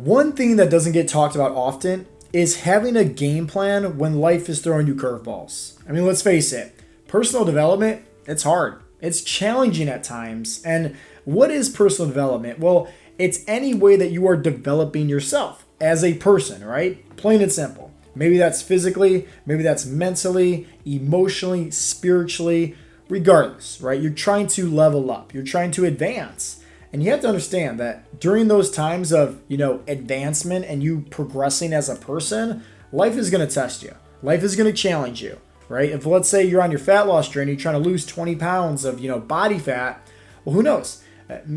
One thing that doesn't get talked about often is having a game plan when life is throwing you curveballs. I mean, let's face it, personal development, it's hard. It's challenging at times. And what is personal development? Well, it's any way that you are developing yourself as a person, right? Plain and simple. Maybe that's physically, maybe that's mentally, emotionally, spiritually, regardless, right? You're trying to level up, you're trying to advance. And you have to understand that during those times of, advancement and you progressing as a person, life is going to test you. Life is going to challenge you, right? If let's say you're on your fat loss journey, you're trying to lose 20 pounds of, body fat, well, who knows?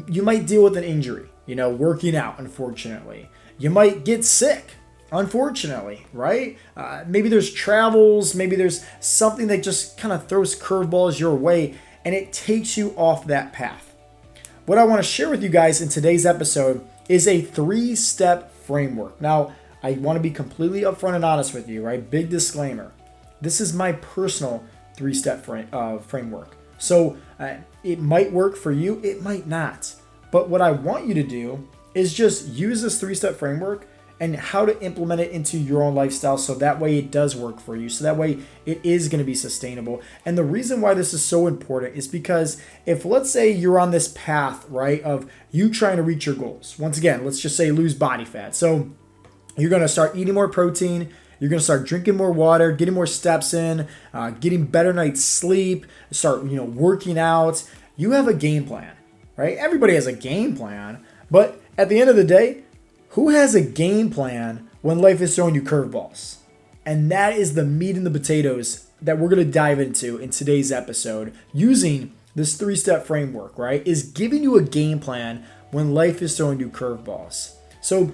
You might deal with an injury, working out, unfortunately. You might get sick, unfortunately, right? Maybe there's travels, maybe there's something that just kind of throws curveballs your way and it takes you off that path. What I want to share with you guys in today's episode is a 3-step framework. Now, I want to be completely upfront and honest with you, right? Big disclaimer. This is my personal 3-step framework. So it might work for you, it might not. But what I want you to do is just use this 3-step framework and how to implement it into your own lifestyle so that way it does work for you. So that way it is going to be sustainable. And the reason why this is so important is because if let's say you're on this path, right, of you trying to reach your goals. Once again, let's just say lose body fat. So you're going to start eating more protein. You're going to start drinking more water, getting more steps in, getting better night's sleep, start, working out. You have a game plan, right? Everybody has a game plan. But at the end of the day, who has a game plan when life is throwing you curveballs? And that is the meat and the potatoes that we're going to dive into in today's episode using this 3-step framework, right? Is giving you a game plan when life is throwing you curveballs. So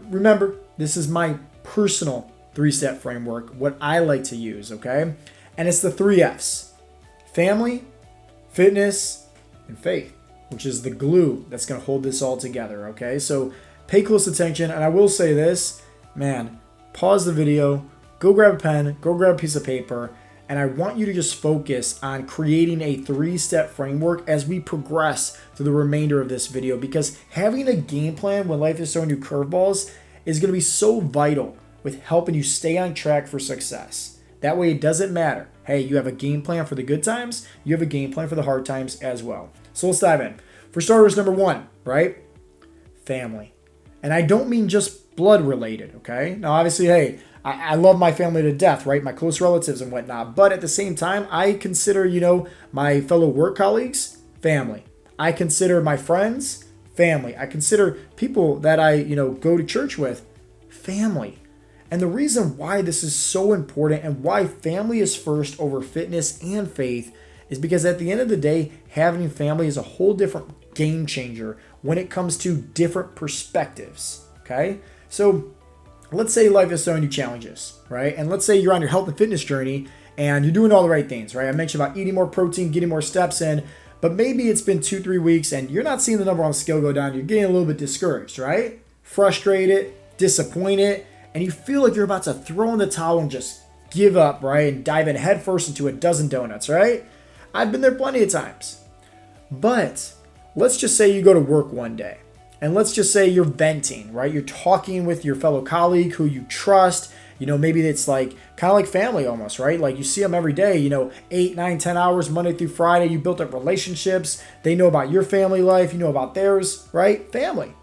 remember, this is my personal 3-step framework, what I like to use, okay? And it's the 3 F's: family, fitness, and faith, which is the glue that's going to hold this all together, okay? So pay close attention, and I will say this, man, pause the video, go grab a pen, go grab a piece of paper, and I want you to just focus on creating a 3-step framework as we progress through the remainder of this video, because having a game plan when life is throwing you curveballs is going to be so vital with helping you stay on track for success. That way it doesn't matter. Hey, you have a game plan for the good times, you have a game plan for the hard times as well. So let's dive in. For starters, number 1, right? Family. And I don't mean just blood related, okay? Now, obviously, hey, I love my family to death, right? My close relatives and whatnot. But at the same time, I consider, my fellow work colleagues, family. I consider my friends, family. I consider people that I, go to church with, family. And the reason why this is so important and why family is first over fitness and faith is because at the end of the day, having family is a whole different game changer when it comes to different perspectives, okay? So let's say life is throwing you challenges, right? And let's say you're on your health and fitness journey and you're doing all the right things, right? I mentioned about eating more protein, getting more steps in, but maybe it's been 2-3 weeks and you're not seeing the number on the scale go down. You're getting a little bit discouraged, right? Frustrated, disappointed, and you feel like you're about to throw in the towel and just give up, right? And dive in headfirst into a dozen donuts, right? I've been there plenty of times. But let's just say you go to work one day and let's just say you're venting, right? You're talking with your fellow colleague who you trust. Maybe it's like kind of like family almost, right? Like you see them every day, 8, 9, 10 hours, Monday through Friday. You built up relationships. They know about your family life. You know about theirs, right? Family.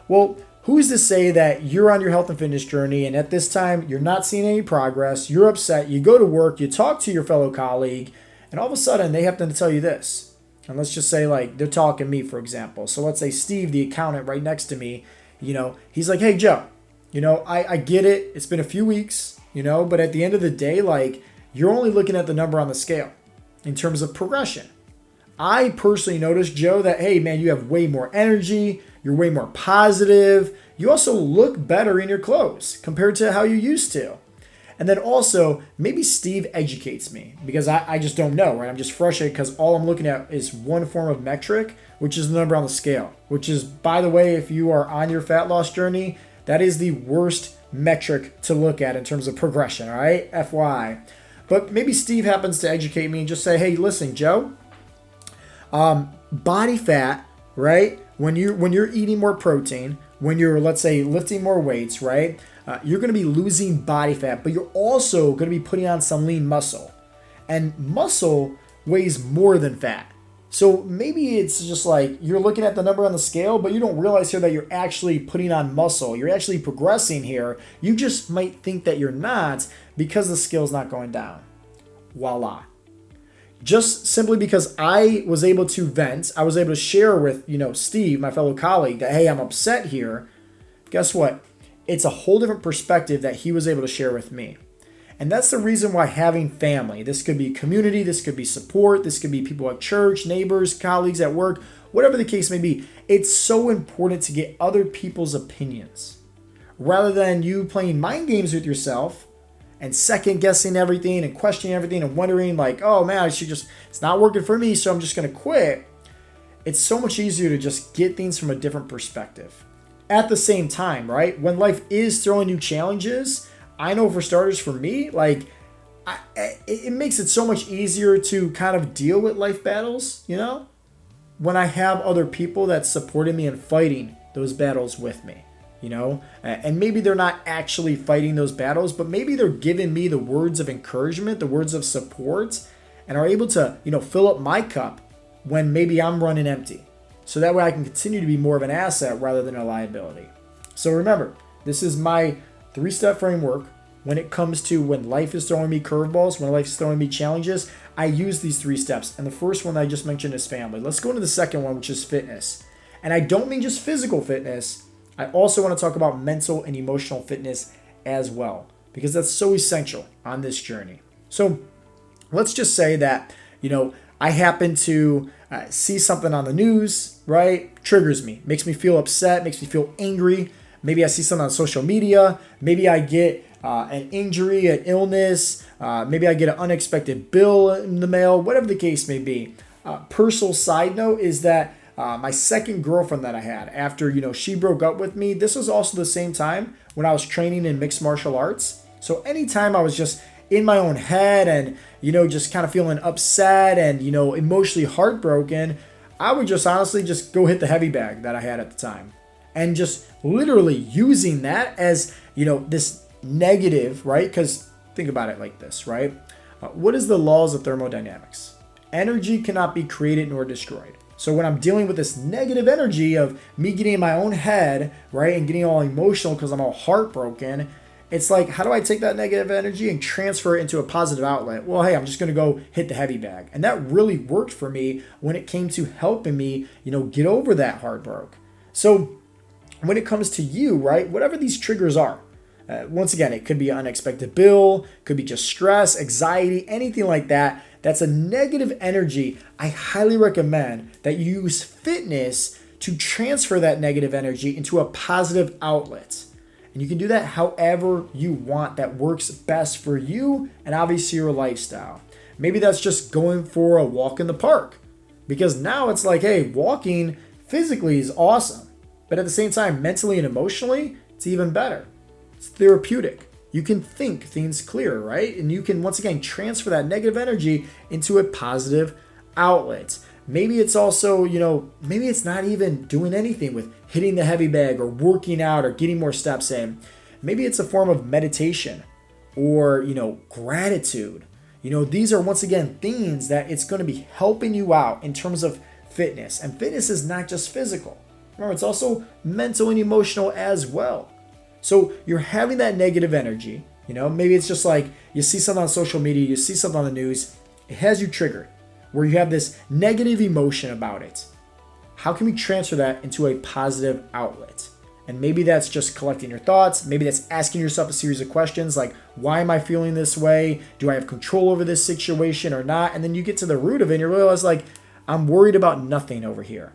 Well, who's to say that you're on your health and fitness journey and at this time you're not seeing any progress, you're upset, you go to work, you talk to your fellow colleague, and all of a sudden they have to tell you this. And let's just say like they're talking to me, for example. So let's say Steve, the accountant right next to me, he's like, hey, Joe, I get it. It's been a few weeks, but at the end of the day, like you're only looking at the number on the scale in terms of progression. I personally noticed, Joe, that, hey, man, you have way more energy. You're way more positive. You also look better in your clothes compared to how you used to. And then also, maybe Steve educates me because I just don't know, right? I'm just frustrated because all I'm looking at is one form of metric, which is the number on the scale, which is, by the way, if you are on your fat loss journey, that is the worst metric to look at in terms of progression, all right? FYI. But maybe Steve happens to educate me and just say, hey, listen, Joe, body fat, right? When you're eating more protein, when you're, let's say, lifting more weights, right? You're going to be losing body fat, but you're also going to be putting on some lean muscle. And muscle weighs more than fat. So maybe it's just like you're looking at the number on the scale, but you don't realize here that you're actually putting on muscle. You're actually progressing here. You just might think that you're not because the scale's not going down. Voila. Just simply because I was able to vent, I was able to share with, Steve, my fellow colleague, that, hey, I'm upset here. Guess what? It's a whole different perspective that he was able to share with me. And that's the reason why having family, this could be community, this could be support, this could be people at church, neighbors, colleagues at work, whatever the case may be, it's so important to get other people's opinions. Rather than you playing mind games with yourself and second guessing everything and questioning everything and wondering like, oh man, it's not working for me, so I'm just going to quit. It's so much easier to just get things from a different perspective. At the same time, right, when life is throwing you challenges, I know for starters, for me, it makes it so much easier to kind of deal with life battles, when I have other people that's supporting me and fighting those battles with me, and maybe they're not actually fighting those battles, but maybe they're giving me the words of encouragement, the words of support, and are able to, fill up my cup when maybe I'm running empty. So that way I can continue to be more of an asset rather than a liability. So remember, this is my 3-step framework when it comes to when life is throwing me curveballs, when life is throwing me challenges. I use these 3 steps. And the first one I just mentioned is family. Let's go into the second one, which is fitness. And I don't mean just physical fitness. I also want to talk about mental and emotional fitness as well, because that's so essential on this journey. So let's just say that, I happen to see something on the news, right? Triggers me, makes me feel upset, makes me feel angry. Maybe I see something on social media. Maybe I get an injury, an illness. Maybe I get an unexpected bill in the mail, whatever the case may be. Personal side note is that my second girlfriend that I had after, she broke up with me, this was also the same time when I was training in mixed martial arts. So anytime I was just in my own head and, just kind of feeling upset and, emotionally heartbroken, I would just honestly just go hit the heavy bag that I had at the time. And just literally using that as, this negative, right? Because think about it like this, right? What is the laws of thermodynamics? Energy cannot be created nor destroyed. So when I'm dealing with this negative energy of me getting in my own head, right, and getting all emotional because I'm all heartbroken, it's like, how do I take that negative energy and transfer it into a positive outlet? Well, hey, I'm just going to go hit the heavy bag. And that really worked for me when it came to helping me, get over that heartbreak. So when it comes to you, right, whatever these triggers are, once again, it could be an unexpected bill, could be just stress, anxiety, anything like that. That's a negative energy. I highly recommend that you use fitness to transfer that negative energy into a positive outlet. And you can do that however you want that works best for you and obviously your lifestyle. Maybe that's just going for a walk in the park, because now it's like, hey, walking physically is awesome, but at the same time, mentally and emotionally, it's even better. It's therapeutic. You can think things clearer, right? And you can, once again, transfer that negative energy into a positive outlet. Maybe it's also, maybe it's not even doing anything with hitting the heavy bag or working out or getting more steps in. Maybe it's a form of meditation or, gratitude. These are, once again, things that it's going to be helping you out in terms of fitness. And fitness is not just physical. Remember, it's also mental and emotional as well. So you're having that negative energy, maybe it's just like you see something on social media, you see something on the news, it has you triggered, where you have this negative emotion about it. How can we transfer that into a positive outlet? And maybe that's just collecting your thoughts. Maybe that's asking yourself a series of questions like, why am I feeling this way? Do I have control over this situation or not? And then you get to the root of it and you realize like, I'm worried about nothing over here,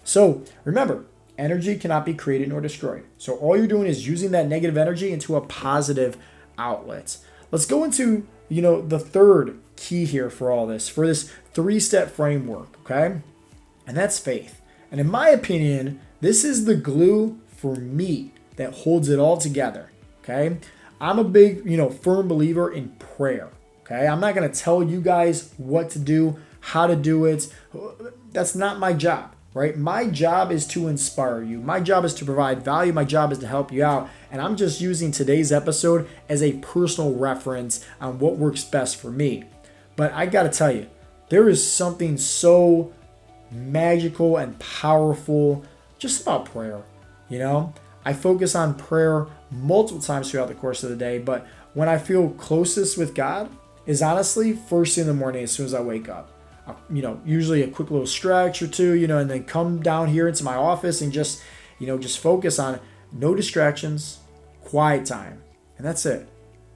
So remember, energy cannot be created nor destroyed. So all you're doing is using that negative energy into a positive outlet. Let's go into, the third key here for all this, for this 3-step framework, okay? And that's faith. And in my opinion, this is the glue for me that holds it all together, okay? I'm a big, firm believer in prayer, okay? I'm not going to tell you guys what to do, how to do it. That's not my job. right? My job is to inspire you. My job is to provide value. My job is to help you out. And I'm just using today's episode as a personal reference on what works best for me. But I got to tell you, there is something so magical and powerful just about prayer. You know, I focus on prayer multiple times throughout the course of the day, but when I feel closest with God is honestly first thing in the morning as soon as I wake up. Usually a quick little stretch or two, and then come down here into my office and just focus on no distractions, quiet time. And that's it.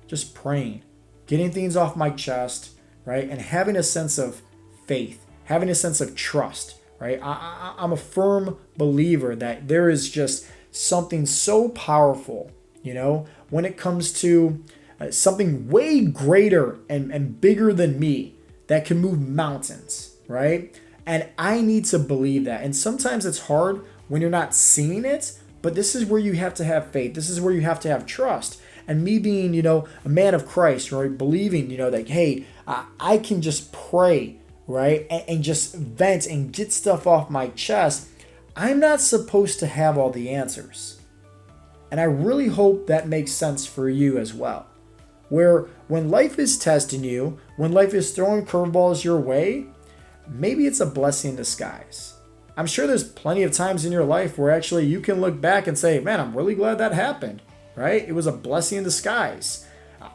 Just praying, getting things off my chest, right? And having a sense of faith, having a sense of trust, right? I'm a firm believer that there is just something so powerful, when it comes to something way greater and bigger than me that can move mountains, right? And I need to believe that. And sometimes it's hard when you're not seeing it, but this is where you have to have faith. This is where you have to have trust. And me being, a man of Christ, right? Believing, that, hey, I can just pray, right? And just vent and get stuff off my chest. I'm not supposed to have all the answers. And I really hope that makes sense for you as well. Where when life is testing you, when life is throwing curveballs your way, maybe it's a blessing in disguise. I'm sure there's plenty of times in your life where actually you can look back and say, man, I'm really glad that happened, right? It was a blessing in disguise.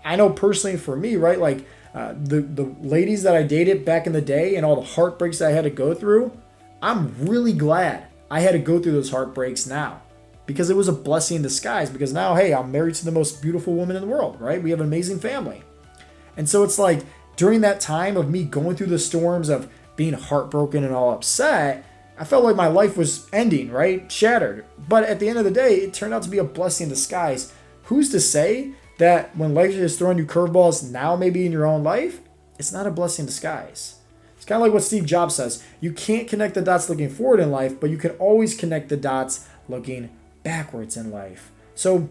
I know personally for me, right, like the ladies that I dated back in the day and all the heartbreaks that I had to go through, I'm really glad I had to go through those heartbreaks now. Because it was a blessing in disguise. Because now, hey, I'm married to the most beautiful woman in the world, right? We have an amazing family. And so it's like during that time of me going through the storms of being heartbroken and all upset, I felt like my life was ending, right? Shattered. But at the end of the day, it turned out to be a blessing in disguise. Who's to say that when life is throwing you curveballs now maybe in your own life, it's not a blessing in disguise? It's kind of like what Steve Jobs says. You can't connect the dots looking forward in life, but you can always connect the dots looking backwards in life. So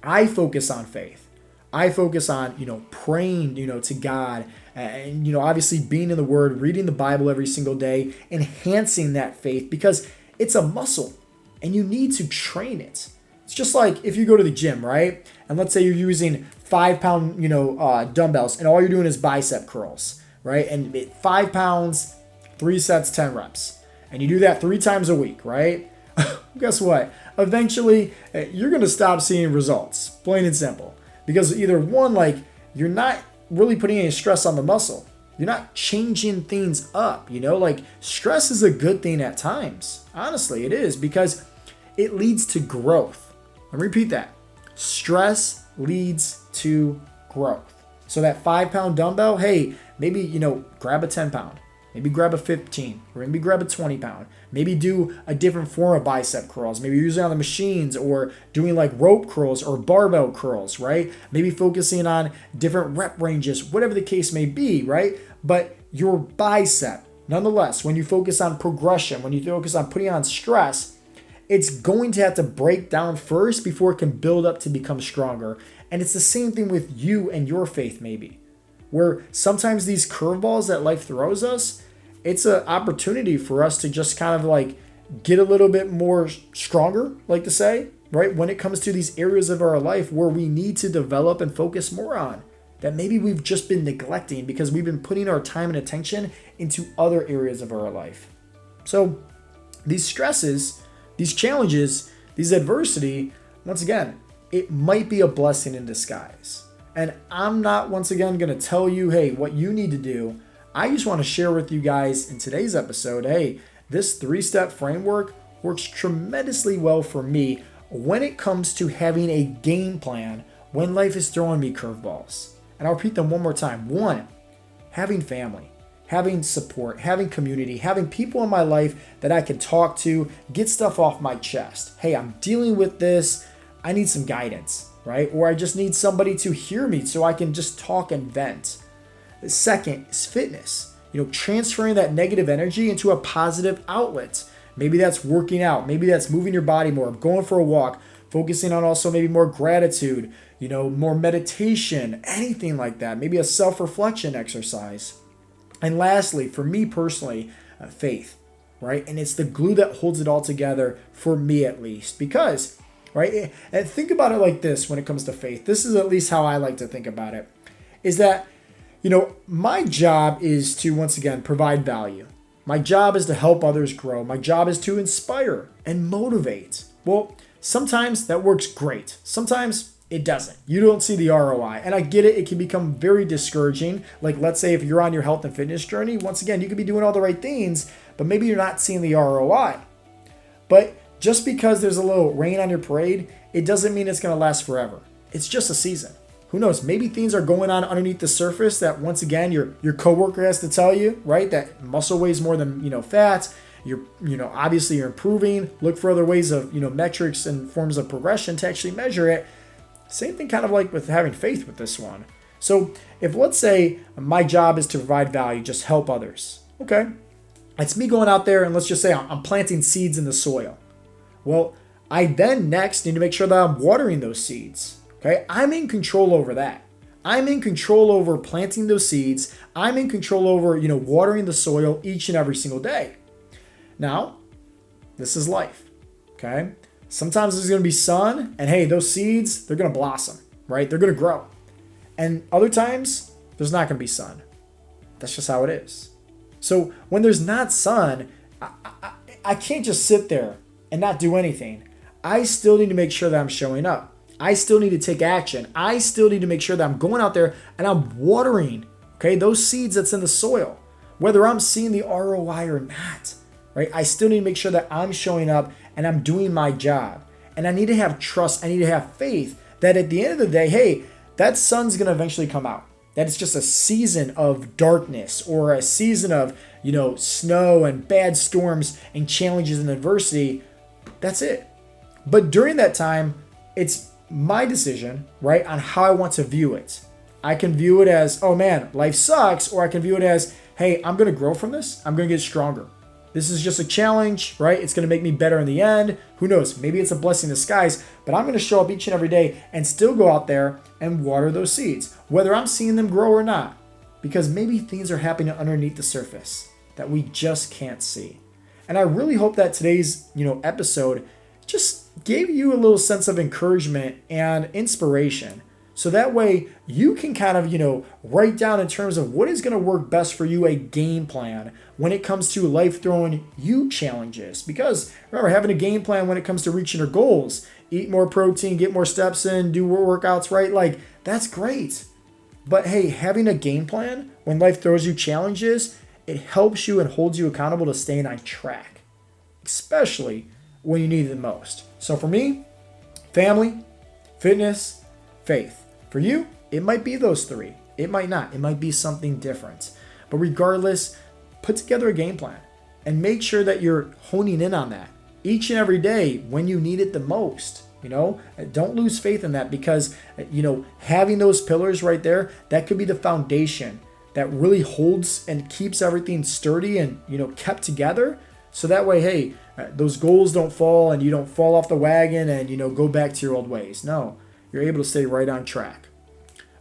I focus on faith. I focus on, praying, to God and, obviously being in the Word, reading the Bible every single day, enhancing that faith because it's a muscle and you need to train it. It's just like if you go to the gym, right? And let's say you're using 5-pound, dumbbells and all you're doing is bicep curls, right? And 5 pounds, 3 sets, 10 reps. And you do that 3 times a week, right? Guess what? Eventually, you're going to stop seeing results, plain and simple. Because either one, like, you're not really putting any stress on the muscle. You're not changing things up, Like, stress is a good thing at times. Honestly, it is because it leads to growth. Let me repeat that. Stress leads to growth. So that 5-pound dumbbell, hey, maybe, grab a 10-pound. Maybe grab a 15 or maybe grab a 20 pound. Maybe do a different form of bicep curls. Maybe using on the machines or doing like rope curls or barbell curls, right? Maybe focusing on different rep ranges, whatever the case may be, right? But your bicep, nonetheless, when you focus on progression, when you focus on putting on stress, it's going to have to break down first before it can build up to become stronger. And it's the same thing with you and your faith maybe. Where sometimes these curveballs that life throws us, it's an opportunity for us to just kind of like get a little bit more stronger, like to say, right? When it comes to these areas of our life where we need to develop and focus more on that maybe we've just been neglecting because we've been putting our time and attention into other areas of our life. So these stresses, these challenges, these adversity, once again, it might be a blessing in disguise. And I'm not, once again, going to tell you, hey, what you need to do. I just want to share with you guys in today's episode, hey, this 3-step framework works tremendously well for me when it comes to having a game plan when life is throwing me curveballs. And I'll repeat them one more time. 1, having family, having support, having community, having people in my life that I can talk to, get stuff off my chest. Hey, I'm dealing with this. I need some guidance, right? Or I just need somebody to hear me so I can just talk and vent. The second is fitness, transferring that negative energy into a positive outlet. Maybe that's working out. Maybe that's moving your body more, going for a walk, focusing on also maybe more gratitude, more meditation, anything like that. Maybe a self-reflection exercise. And lastly, for me personally, faith. right? And it's the glue that holds it all together, for me at least. Because, right, and think about it like this when it comes to faith. This is at least how I like to think about it, is that, my job is to, once again, provide value. My job is to help others grow. My job is to inspire and motivate. Well, sometimes that works great. Sometimes it doesn't. You don't see the ROI. And I get it. It can become very discouraging. Like, let's say if you're on your health and fitness journey, once again, you could be doing all the right things, but maybe you're not seeing the ROI. But just because there's a little rain on your parade, it doesn't mean it's going to last forever. It's just a season. Who knows? Maybe things are going on underneath the surface that, once again, your coworker has to tell you, right? That muscle weighs more than, fat. Obviously you're improving. Look for other ways of, metrics and forms of progression to actually measure it. Same thing kind of like with having faith with this one. So if, let's say, my job is to provide value, just help others. Okay. It's me going out there and let's just say I'm planting seeds in the soil. Well, I then next need to make sure that I'm watering those seeds. Okay. I'm in control over that. I'm in control over planting those seeds. I'm in control over, watering the soil each and every single day. Now, this is life. Okay. Sometimes there's going to be sun, and hey, those seeds, they're going to blossom, right? They're going to grow. And other times, there's not going to be sun. That's just how it is. So when there's not sun, I can't just sit there and not do anything. I still need to make sure that I'm showing up. I still need to take action. I still need to make sure that I'm going out there and I'm watering, okay, those seeds that's in the soil, whether I'm seeing the ROI or not, right? I still need to make sure that I'm showing up and I'm doing my job. And I need to have trust. I need to have faith that at the end of the day, hey, that sun's going to eventually come out. That it's just a season of darkness or a season of, snow and bad storms and challenges and adversity. That's it. But during that time, it's my decision, right, on how I want to view it. I can view it as, oh man, life sucks, or I can view it as, hey, I'm going to grow from this. I'm going to get stronger. This is just a challenge, right? It's going to make me better in the end. Who knows? Maybe it's a blessing in disguise, but I'm going to show up each and every day and still go out there and water those seeds, whether I'm seeing them grow or not, because maybe things are happening underneath the surface that we just can't see. And I really hope that today's, episode just gave you a little sense of encouragement and inspiration. So that way you can kind of, write down in terms of what is going to work best for you, a game plan when it comes to life throwing you challenges. Because remember, having a game plan when it comes to reaching your goals, eat more protein, get more steps in, do more workouts, right? Like, that's great. But hey, having a game plan when life throws you challenges, it helps you and holds you accountable to staying on track, especially when you need it the most. So for me, family, fitness, faith. For you, it might be those three. It might not. It might be something different. But regardless, put together a game plan and make sure that you're honing in on that each and every day when you need it the most. Don't lose faith in that, because, having those pillars right there, that could be the foundation that really holds and keeps everything sturdy and, kept together. So that way, hey, those goals don't fall and you don't fall off the wagon and, go back to your old ways. No, you're able to stay right on track.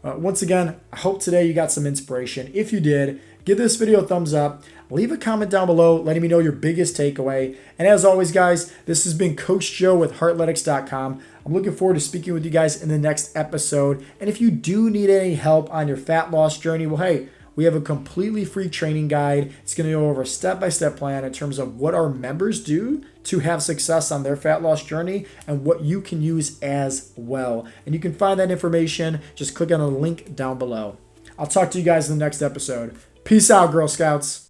Once again, I hope today you got some inspiration. If you did, give this video a thumbs up. Leave a comment down below letting me know your biggest takeaway. And as always, guys, this has been Coach Joe with Heartletics.com. I'm looking forward to speaking with you guys in the next episode. And if you do need any help on your fat loss journey, well, hey, we have a completely free training guide. It's going to go over a step-by-step plan in terms of what our members do to have success on their fat loss journey and what you can use as well. And you can find that information. Just click on the link down below. I'll talk to you guys in the next episode. Peace out, Girl Scouts.